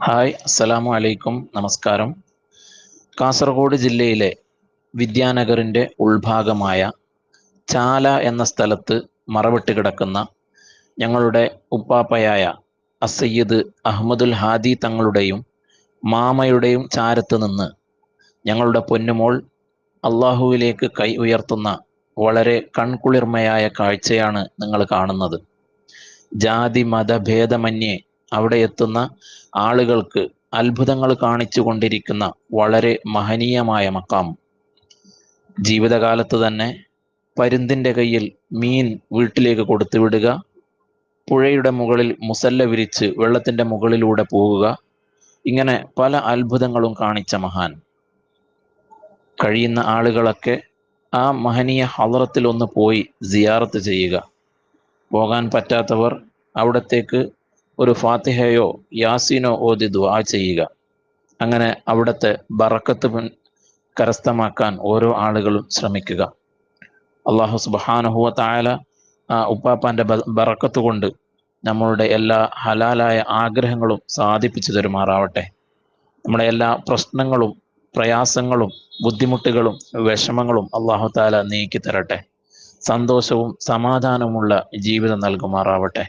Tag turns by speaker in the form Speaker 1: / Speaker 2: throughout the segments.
Speaker 1: Hi, അസ്സലാമു അലൈക്കും. നമസ്കാരം. കാസർഗോഡ് ജില്ലയിലെ വിദ്യാനഗറിൻ്റെ ഉൾഭാഗമായ ചാല എന്ന സ്ഥലത്ത് മറവിട്ട് കിടക്കുന്ന ഞങ്ങളുടെ ഉപ്പാപ്പയായ അസയ്യിദ് അഹമ്മദുൽ ഹാദി തങ്ങളുടെയും മാമയുടെയും ചാരത്ത് നിന്ന് ഞങ്ങളുടെ പൊന്നുമോൾ അള്ളാഹുവിലേക്ക് കൈ ഉയർത്തുന്ന വളരെ കൺകുളിർമയായ കാഴ്ചയാണ് നിങ്ങൾ കാണുന്നത്. ജാതി മതഭേദമന്യേ അവിടെ എത്തുന്ന ആളുകൾക്ക് അത്ഭുതങ്ങൾ കാണിച്ചു കൊണ്ടിരിക്കുന്ന വളരെ മഹനീയമായ മക്കാം. ജീവിതകാലത്ത് തന്നെ പരുന്തിൻ്റെ കയ്യിൽ മീൻ വീട്ടിലേക്ക് കൊടുത്തു വിടുക, പുഴയുടെ മുകളിൽ മുസല്ല വിരിച്ച് വെള്ളത്തിൻ്റെ മുകളിലൂടെ പോവുക, ഇങ്ങനെ പല അത്ഭുതങ്ങളും കാണിച്ച മഹാൻ. കഴിയുന്ന ആളുകളൊക്കെ ആ മഹനീയ ഹളറത്തിൽ ഒന്ന് പോയി സിയാറത്ത് ചെയ്യുക. പോകാൻ പറ്റാത്തവർ അവിടത്തേക്ക് ഒരു ഫാത്തിഹയോ യാസീനോ ഓതി ദുആ ചെയ്യുക. അങ്ങനെ അവിടുത്തെ ബറക്കത്ത് കരസ്ഥമാക്കാൻ ഓരോ ആളുകളും ശ്രമിക്കുക. അള്ളാഹു സുബ്ഹാനഹു വ തആല ആ ഉപ്പാപ്പാൻ്റെ ബറക്കത്ത് കൊണ്ട് നമ്മളുടെ എല്ലാ ഹലാലായ ആഗ്രഹങ്ങളും സാധിപ്പിച്ചു തരുമാറാവട്ടെ. നമ്മുടെ എല്ലാ പ്രശ്നങ്ങളും പ്രയാസങ്ങളും ബുദ്ധിമുട്ടുകളും വിഷമങ്ങളും അള്ളാഹു തആല നീക്കി തരട്ടെ. സന്തോഷവും സമാധാനവുമുള്ള ജീവിതം നൽകുമാറാവട്ടെ.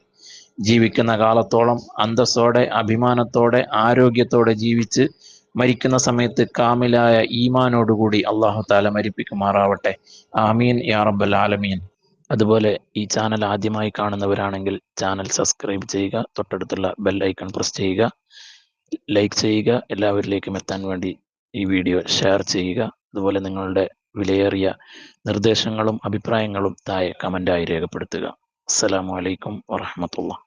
Speaker 1: ജീവിക്കുന്ന കാലത്തോളം അന്തസ്സോടെ അഭിമാനത്തോടെ ആരോഗ്യത്തോടെ ജീവിച്ച് മരിക്കുന്ന സമയത്ത് കാമിലായ ഈമാനോടുകൂടി അള്ളാഹു താല മരിപ്പിക്കുമാറാവട്ടെ. ആമീൻ യാ റബ്ബൽ ആലമീൻ. അതുപോലെ ഈ ചാനൽ ആദ്യമായി കാണുന്നവരാണെങ്കിൽ ചാനൽ സബ്സ്ക്രൈബ് ചെയ്യുക, തൊട്ടടുത്തുള്ള ബെൽ ഐക്കൺ പ്രസ് ചെയ്യുക, ലൈക്ക് ചെയ്യുക, എല്ലാവരിലേക്കും എത്താൻ വേണ്ടി ഈ വീഡിയോ ഷെയർ ചെയ്യുക. അതുപോലെ നിങ്ങളുടെ വിലയേറിയ നിർദ്ദേശങ്ങളും അഭിപ്രായങ്ങളും താഴെ കമൻ്റായി രേഖപ്പെടുത്തുക. അസ്സലാമു അലൈക്കും വറഹ്മത്തുള്ളാഹി.